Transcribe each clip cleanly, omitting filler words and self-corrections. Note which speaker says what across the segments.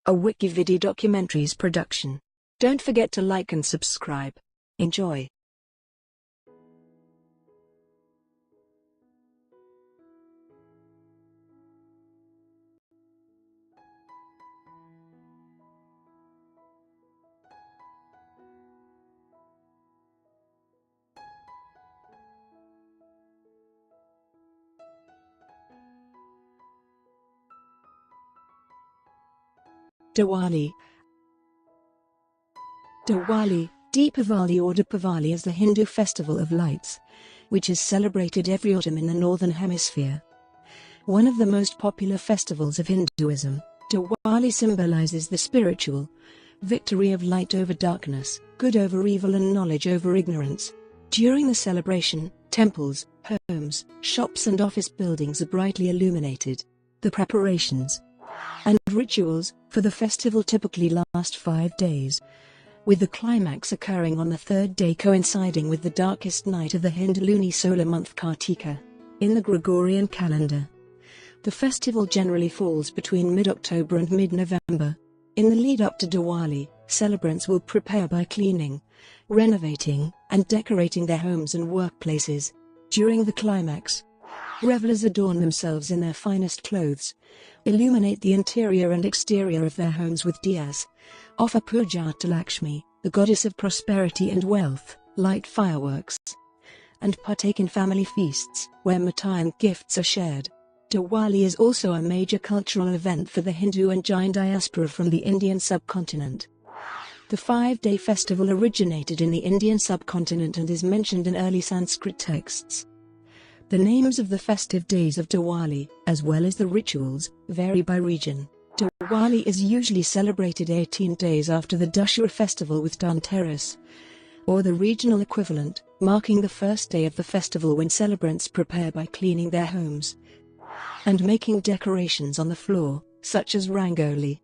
Speaker 1: a WikiVidi documentaries production. Don't forget to like and subscribe. Enjoy. Diwali. Diwali, Deepavali or Dipavali is the Hindu festival of lights, which is celebrated every autumn in the northern hemisphere. One of the most popular festivals of Hinduism, Diwali symbolises the spiritual victory of light over darkness, good over evil and knowledge over ignorance. During the celebration, temples, homes, shops and office buildings are brightly illuminated. The preparations and rituals for the festival typically last 5 days, with the climax occurring on the third day coinciding with the darkest night of the Hindu lunisolar month Kartika. In the Gregorian calendar, the festival generally falls between mid-October and mid-November. In the lead-up to Diwali, celebrants will prepare by cleaning, renovating, and decorating their homes and workplaces. During the climax, revellers adorn themselves in their finest clothes, illuminate the interior and exterior of their homes with diyas, offer puja to Lakshmi, the goddess of prosperity and wealth, light fireworks, and partake in family feasts, where mithai and gifts are shared. Diwali is also a major cultural event for the Hindu and Jain diaspora from the Indian subcontinent. The 5-day festival originated in the Indian subcontinent and is mentioned in early Sanskrit texts. The names of the festive days of Diwali, as well as the rituals, vary by region. Diwali is usually celebrated 18 days after the Dussehra festival with Dhanteras, or the regional equivalent, marking the first day of the festival when celebrants prepare by cleaning their homes and making decorations on the floor, such as rangoli.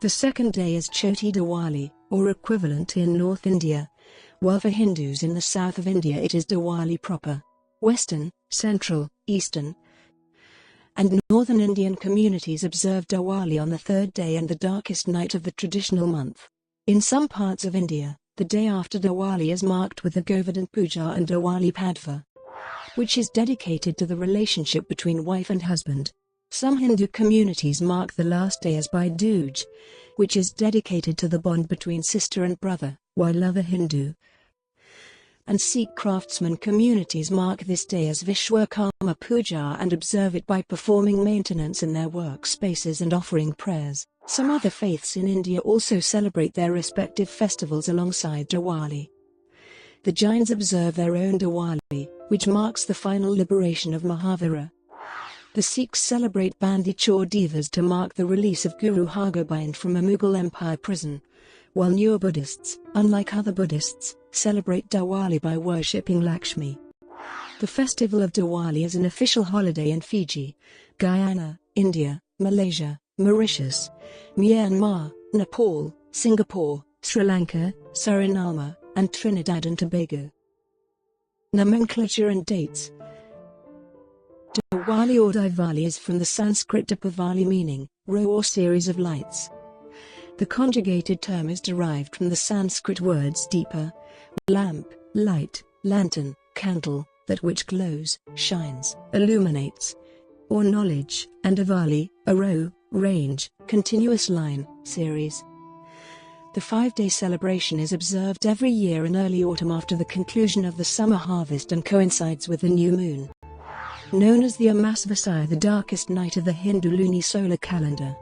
Speaker 1: The second day is Choti Diwali, or equivalent in North India, while for Hindus in the south of India it is Diwali proper. Western, Central, Eastern, and Northern Indian communities observe Diwali on the third day and the darkest night of the traditional month. In some parts of India, the day after Diwali is marked with the Govardhan Puja and Diwali Padva, which is dedicated to the relationship between wife and husband. Some Hindu communities mark the last day as Bhai Dooj, which is dedicated to the bond between sister and brother, while other Hindu and Sikh craftsman communities mark this day as Vishwakarma Puja and observe it by performing maintenance in their workspaces and offering prayers. Some other faiths in India also celebrate their respective festivals alongside Diwali. The Jains observe their own Diwali, which marks the final liberation of Mahavira. The Sikhs celebrate Bandi Chor Divas to mark the release of Guru Hargobind from a Mughal Empire prison, while newer Buddhists, unlike other Buddhists, celebrate Diwali by worshipping Lakshmi. The festival of Diwali is an official holiday in Fiji, Guyana, India, Malaysia, Mauritius, Myanmar, Nepal, Singapore, Sri Lanka, Suriname, and Trinidad and Tobago. Nomenclature and dates. Diwali or Diwali is from the Sanskrit Dipavali meaning, row or series of lights. The conjugated term is derived from the Sanskrit words deepa, lamp, light, lantern, candle, that which glows, shines, illuminates, or knowledge, and Diwali, a row, range, continuous line, series. The 5-day celebration is observed every year in early autumn after the conclusion of the summer harvest and coincides with the new moon, known as the Amasvasya, the darkest night of the Hindu lunisolar calendar.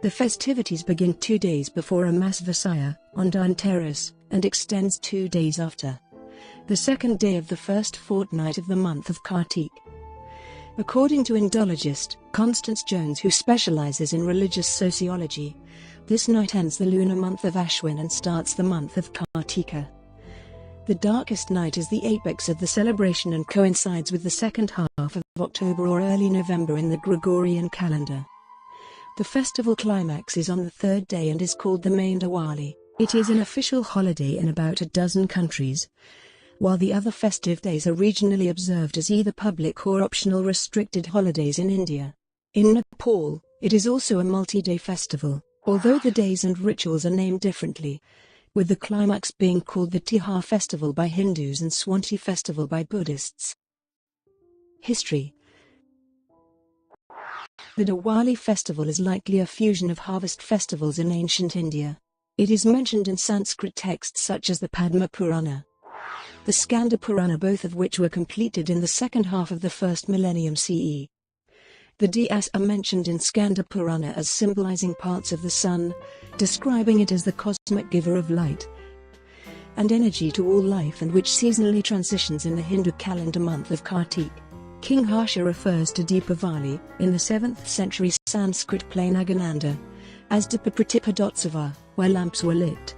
Speaker 1: The festivities begin 2 days before Amasvasya, on Dhanteras, and extends 2 days after, the second day of the first fortnight of the month of Kartik. According to Indologist Constance Jones, who specializes in religious sociology, this night ends the lunar month of Ashwin and starts the month of Kartika. The darkest night is the apex of the celebration and coincides with the second half of October or early November in the Gregorian calendar. The festival climax is on the third day and is called the main Diwali. It is an official holiday in about a dozen countries, while the other festive days are regionally observed as either public or optional restricted holidays in India. In Nepal, it is also a multi-day festival, although the days and rituals are named differently, with the climax being called the Tihar festival by Hindus and Swanti festival by Buddhists. History. The Diwali festival is likely a fusion of harvest festivals in ancient India. It is mentioned in Sanskrit texts such as the Padma Purana, the Skanda Purana, both of which were completed in the second half of the first millennium CE. The diyas are mentioned in Skanda Purana as symbolizing parts of the sun, describing it as the cosmic giver of light and energy to all life, and which seasonally transitions in the Hindu calendar month of Kartik. King Harsha refers to Deepavali, in the 7th century Sanskrit play Nagananda, as Dipapratipadatsava, where lamps were lit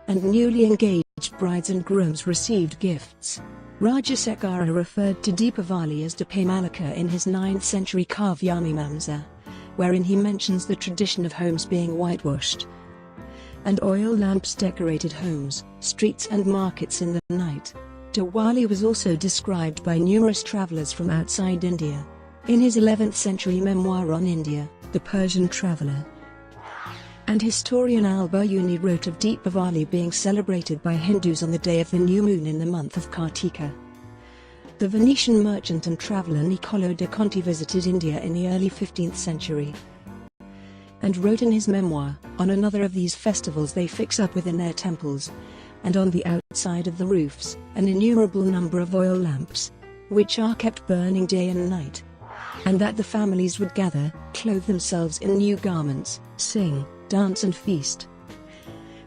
Speaker 1: and newly engaged brides and grooms received gifts. Rajasekara referred to Deepavali as Dipamalika in his 9th century Kavyamimamsa, wherein he mentions the tradition of homes being whitewashed and oil lamps decorated homes, streets and markets in the night. Diwali was also described by numerous travellers from outside India. In his 11th century memoir on India, the Persian traveller and historian Al-Biruni wrote of Deepavali being celebrated by Hindus on the day of the new moon in the month of Kartika. The Venetian merchant and traveller Niccolo de Conti visited India in the early 15th century and wrote in his memoir, "On another of these festivals they fix up within their temples and on the outside of the roofs, an innumerable number of oil lamps, which are kept burning day and night, and that the families would gather, clothe themselves in new garments, sing, dance and feast."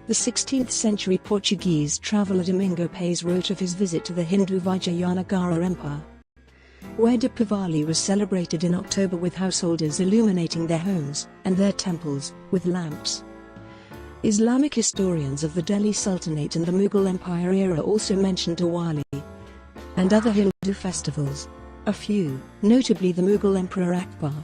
Speaker 1: The 16th century Portuguese traveller Domingo Paes wrote of his visit to the Hindu Vijayanagara Empire, where Dipavali was celebrated in October with householders illuminating their homes and their temples with lamps. Islamic historians of the Delhi Sultanate and the Mughal Empire era also mention Diwali and other Hindu festivals. A few, notably the Mughal Emperor Akbar,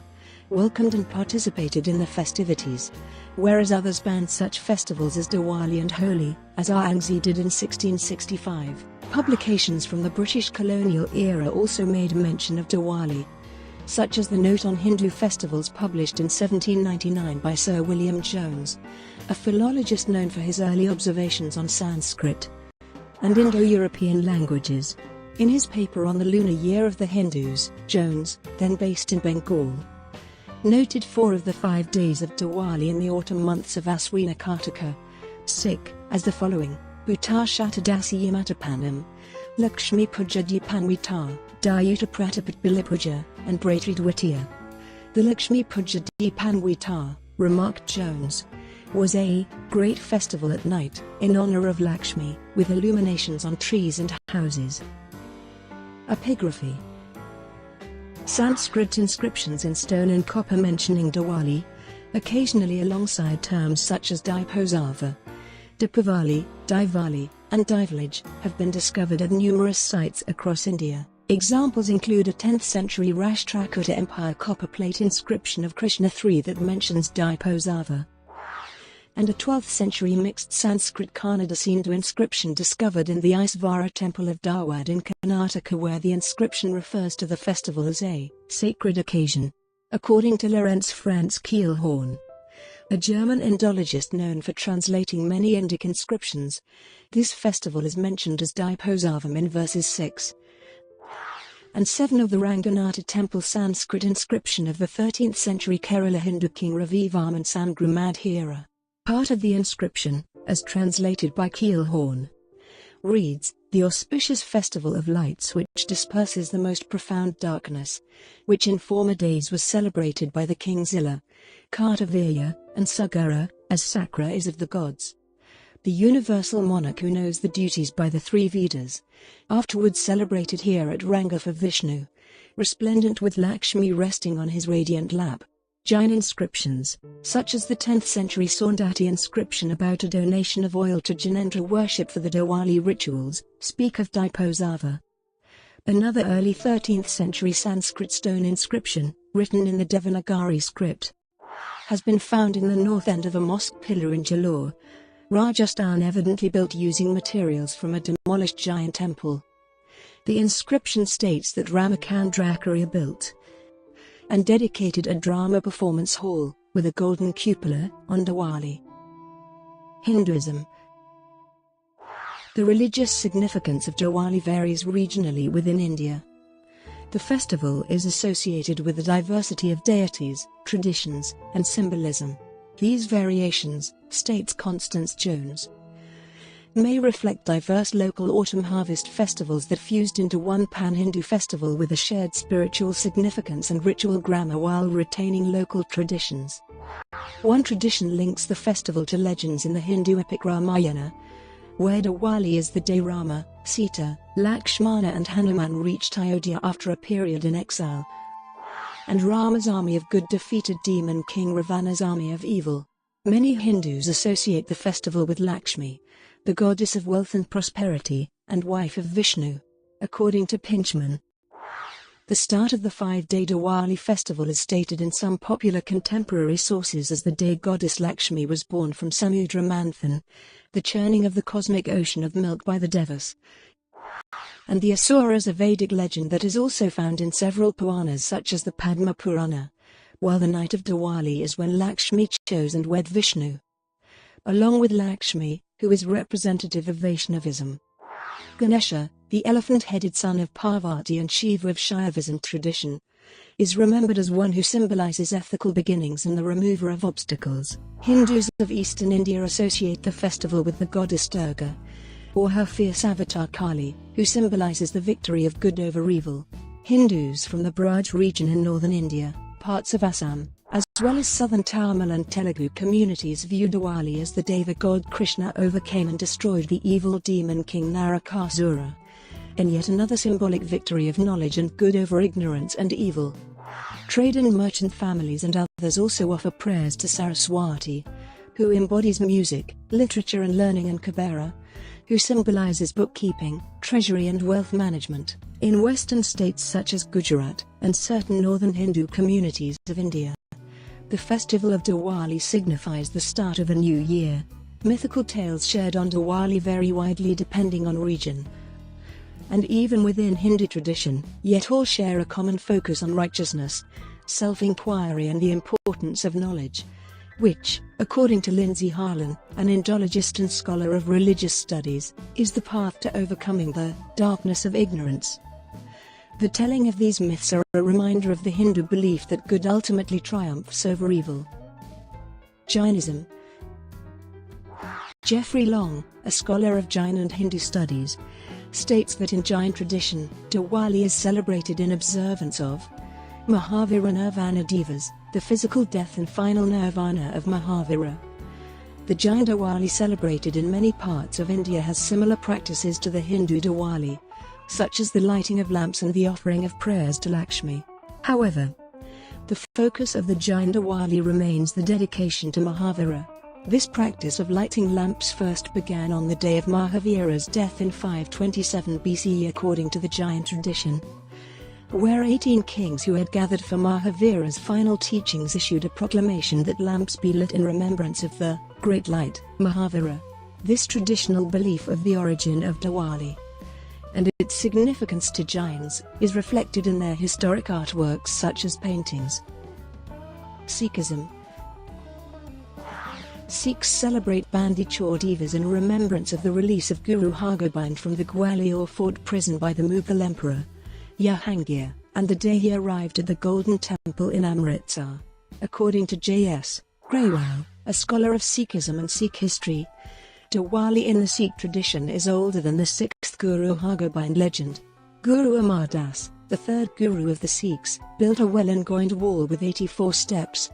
Speaker 1: welcomed and participated in the festivities, whereas others banned such festivals as Diwali and Holi, as Aurangzeb did in 1665. Publications from the British colonial era also made mention of Diwali, such as the Note on Hindu Festivals published in 1799 by Sir William Jones, a philologist known for his early observations on Sanskrit and Indo-European languages. In his paper on the lunar year of the Hindus, Jones, then based in Bengal, noted 4 of the 5 days of Diwali in the autumn months of Aswina Kartika, Sikh, as the following: Bhuta Shatadasi Yamatapanam, Lakshmi Puja Dipanwita, Dayuta Pratapat Bilipuja, and Bratri Dwitiya. The Lakshmi Puja Dipanwita, remarked Jones, was a great festival at night, in honor of Lakshmi, with illuminations on trees and houses. Epigraphy. Sanskrit inscriptions in stone and copper mentioning Diwali, occasionally alongside terms such as Diposava, Dipavali, Diwali, and Dipavali, have been discovered at numerous sites across India. Examples include a 10th century Rashtrakuta Empire copper plate inscription of Krishna III that mentions Diposava, and a 12th century mixed Sanskrit Kannada Sindhu inscription discovered in the Isvara temple of Dharwad in Karnataka, where the inscription refers to the festival as a sacred occasion. According to Lorenz Franz Kielhorn, a German Indologist known for translating many Indic inscriptions, this festival is mentioned as Diposavam in verses 6 and 7 of the Ranganatha temple Sanskrit inscription of the 13th century Kerala Hindu king Ravivarman Samgrumadhira. Part of the inscription, as translated by Kielhorn, reads, "The auspicious festival of lights which disperses the most profound darkness, which in former days was celebrated by the kings Ila, Kartavirya, and Sugara, as Sakra is of the gods. The universal monarch who knows the duties by the 3 Vedas, afterwards celebrated here at Ranga for Vishnu, resplendent with Lakshmi resting on his radiant lap." Jain inscriptions, such as the 10th century Saundati inscription about a donation of oil to Janendra worship for the Diwali rituals, speak of Diposava. Another early 13th century Sanskrit stone inscription, written in the Devanagari script, has been found in the north end of a mosque pillar in Jalore, Rajasthan, evidently built using materials from a demolished Jain temple. The inscription states that Ramakandra Acharya built and dedicated a drama performance hall, with a golden cupola, on Diwali. Hinduism. The religious significance of Diwali varies regionally within India. The festival is associated with a diversity of deities, traditions, and symbolism. These variations, states Constance Jones, may reflect diverse local autumn harvest festivals that fused into one pan-Hindu festival with a shared spiritual significance and ritual grammar while retaining local traditions. One tradition links the festival to legends in the Hindu epic Ramayana, where Diwali is the day Rama, Sita, Lakshmana and Hanuman reached Ayodhya after a period in exile, and Rama's army of good defeated demon king Ravana's army of evil. Many Hindus associate the festival with Lakshmi, the goddess of wealth and prosperity, and wife of Vishnu. According to Pinchman, the start of the 5-day Diwali festival is stated in some popular contemporary sources as the day goddess Lakshmi was born from Samudra Manthan, the churning of the cosmic ocean of milk by the Devas, and the Asuras, a Vedic legend that is also found in several Puranas such as the Padma Purana, while the night of Diwali is when Lakshmi chose and wed Vishnu. Along with Lakshmi, who is representative of Vaishnavism, Ganesha, the elephant-headed son of Parvati and Shiva of Shaivism tradition, is remembered as one who symbolizes ethical beginnings and the remover of obstacles. Hindus of eastern India associate the festival with the goddess Durga, or her fierce avatar Kali, who symbolizes the victory of good over evil. Hindus from the Braj region in northern India, parts of Assam, as well as southern Tamil and Telugu communities view Diwali as the day the god Krishna overcame and destroyed the evil demon king Narakasura, in yet another symbolic victory of knowledge and good over ignorance and evil. Trade and merchant families and others also offer prayers to Saraswati, who embodies music, literature and learning, and Kubera, who symbolizes bookkeeping, treasury and wealth management. In western states such as Gujarat and certain northern Hindu communities of India, the festival of Diwali signifies the start of a new year. Mythical tales shared on Diwali vary widely depending on region, and even within Hindu tradition, yet all share a common focus on righteousness, self-inquiry and the importance of knowledge, which, according to Lindsay Harlan, an Indologist and scholar of religious studies, is the path to overcoming the darkness of ignorance. The telling of these myths are a reminder of the Hindu belief that good ultimately triumphs over evil. Jainism. Jeffrey Long, a scholar of Jain and Hindu studies, states that in Jain tradition, Diwali is celebrated in observance of Mahavira Nirvana Divas, the physical death and final nirvana of Mahavira. The Jain Diwali celebrated in many parts of India has similar practices to the Hindu Diwali, such as the lighting of lamps and the offering of prayers to Lakshmi. However, the focus of the Jain Diwali remains the dedication to Mahavira. This practice of lighting lamps first began on the day of Mahavira's death in 527 BCE according to the Jain tradition, where 18 kings who had gathered for Mahavira's final teachings issued a proclamation that lamps be lit in remembrance of the Great Light, Mahavira. This traditional belief of the origin of Diwali and its significance to Jains is reflected in their historic artworks such as paintings. Sikhism. Sikhs celebrate Bandi Chor Divas in remembrance of the release of Guru Hargobind from the Gwalior fort prison by the Mughal Emperor Jahangir, and the day he arrived at the Golden Temple in Amritsar. According to J.S. Gregorian, a scholar of Sikhism and Sikh history, Diwali in the Sikh tradition is older than the 6th Guru Hargobind legend. Guru Amar Das, the third guru of the Sikhs, built a well-enjoined wall with 84 steps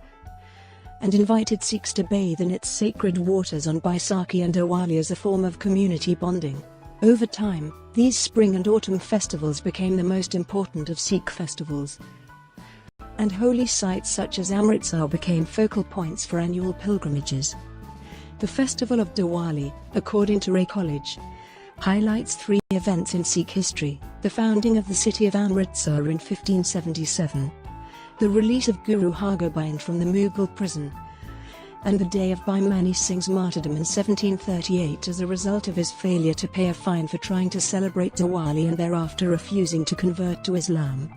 Speaker 1: and invited Sikhs to bathe in its sacred waters on Baisakhi and Diwali as a form of community bonding. Over time, these spring and autumn festivals became the most important of Sikh festivals, and holy sites such as Amritsar became focal points for annual pilgrimages. The festival of Diwali, according to Ray College, highlights 3 events in Sikh history: the founding of the city of Amritsar in 1577, the release of Guru Hargobind from the Mughal prison, and the day of Bhai Mani Singh's martyrdom in 1738 as a result of his failure to pay a fine for trying to celebrate Diwali and thereafter refusing to convert to Islam.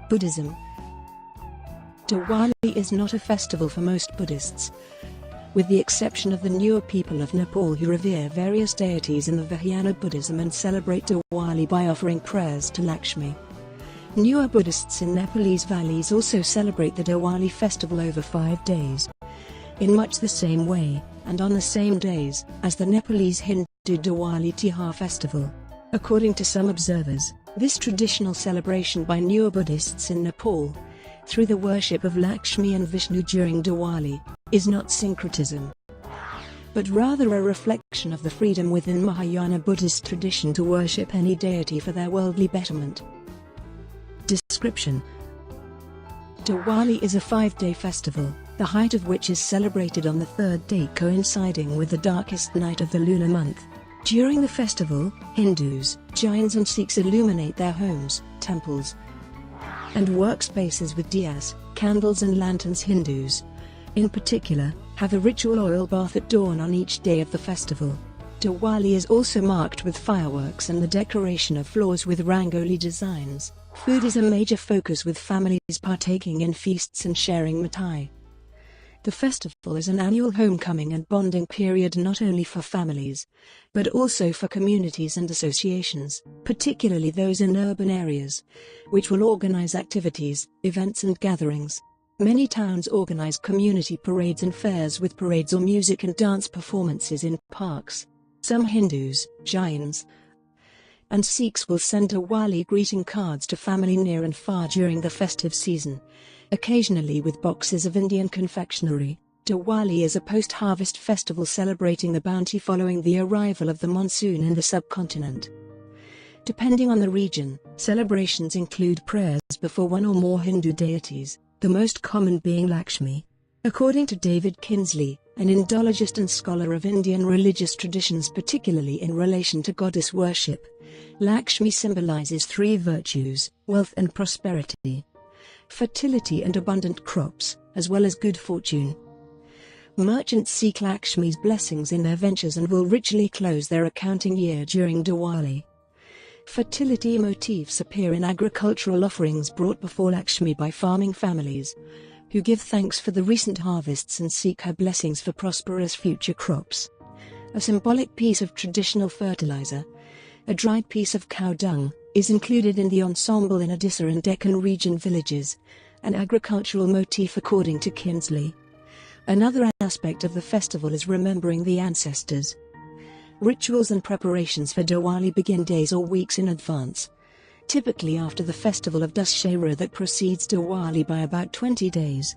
Speaker 1: Buddhism. Diwali is not a festival for most Buddhists, with the exception of the newer people of Nepal who revere various deities in the Vajrayana Buddhism and celebrate Diwali by offering prayers to Lakshmi. Newer Buddhists in Nepalese valleys also celebrate the Diwali festival over 5 days, in much the same way, and on the same days, as the Nepalese Hindu Diwali Tihar festival. According to some observers, this traditional celebration by newer Buddhists in Nepal, through the worship of Lakshmi and Vishnu during Diwali, is not syncretism, but rather a reflection of the freedom within Mahayana Buddhist tradition to worship any deity for their worldly betterment. Description: Diwali is a 5-day festival, the height of which is celebrated on the 3rd day coinciding with the darkest night of the lunar month. During the festival, Hindus, Jains and Sikhs illuminate their homes, temples, and workspaces with diyas, candles and lanterns. Hindus, in particular, have a ritual oil bath at dawn on each day of the festival. Diwali is also marked with fireworks and the decoration of floors with rangoli designs. Food is a major focus with families partaking in feasts and sharing mithai. The festival is an annual homecoming and bonding period not only for families, but also for communities and associations, particularly those in urban areas, which will organize activities, events and gatherings. Many towns organize community parades and fairs with parades or music and dance performances in parks. Some Hindus, Jains, and Sikhs will send Diwali greeting cards to family near and far during the festive season, occasionally with boxes of Indian confectionery. Diwali is a post-harvest festival celebrating the bounty following the arrival of the monsoon in the subcontinent. Depending on the region, celebrations include prayers before one or more Hindu deities, the most common being Lakshmi. According to David Kinsley, an Indologist and scholar of Indian religious traditions particularly in relation to goddess worship, Lakshmi symbolizes 3 virtues: wealth and prosperity, fertility and abundant crops, as well as good fortune. Merchants seek Lakshmi's blessings in their ventures and will ritually close their accounting year during Diwali. Fertility motifs appear in agricultural offerings brought before Lakshmi by farming families, who give thanks for the recent harvests and seek her blessings for prosperous future crops. A symbolic piece of traditional fertilizer, a dried piece of cow dung, is included in the ensemble in Odisha and Deccan region villages, an agricultural motif according to Kinsley. Another aspect of the festival is remembering the ancestors. Rituals and preparations for Diwali begin days or weeks in advance, typically after the festival of Dussehra that precedes Diwali by about 20 days.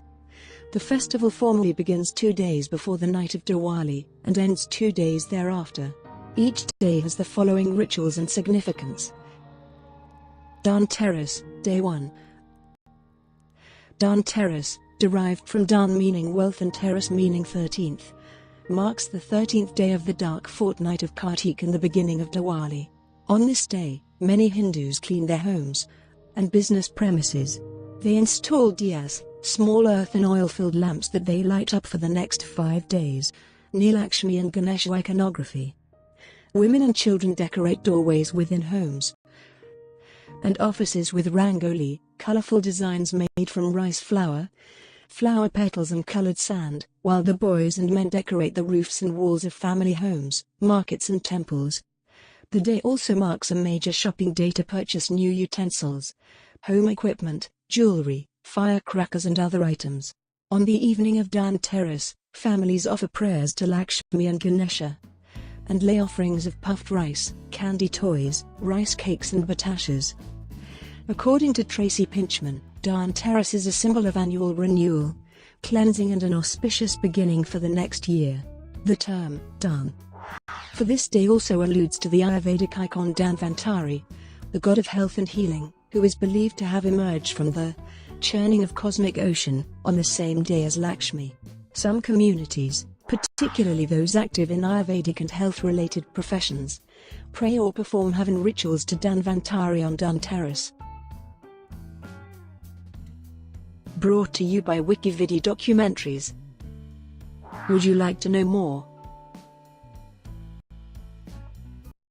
Speaker 1: The festival formally begins 2 days before the night of Diwali, and ends 2 days thereafter. Each day has the following rituals and significance. Dhanteras, Day 1. Dhanteras, derived from Dhan meaning wealth and Teras meaning 13th, marks the 13th day of the dark fortnight of Kartik and the beginning of Diwali. On this day, many Hindus clean their homes and business premises. They install diyas, small earth and oil-filled lamps that they light up for the next 5 days, near Lakshmi and Ganesha iconography. Women and children decorate doorways within homes and offices with rangoli, colorful designs made from rice flour, flower petals and colored sand, while the boys and men decorate the roofs and walls of family homes, markets and temples. The day also marks a major shopping day to purchase new utensils, home equipment, jewelry, firecrackers and other items. On the evening of Dhanteras, families offer prayers to Lakshmi and Ganesha, and lay offerings of puffed rice, candy toys, rice cakes and batashas. According to Tracy Pinchman, Dhanteras is a symbol of annual renewal, cleansing and an auspicious beginning for the next year. The term, Dhan, for this day also alludes to the Ayurvedic icon Dhanvantari, the god of health and healing, who is believed to have emerged from the churning of cosmic ocean, on the same day as Lakshmi. Some communities, particularly those active in Ayurvedic and health-related professions, pray or perform Havan rituals to Dhanvantari on Dhanteras. Brought to you by WikiVidi documentaries. Would you like to know more?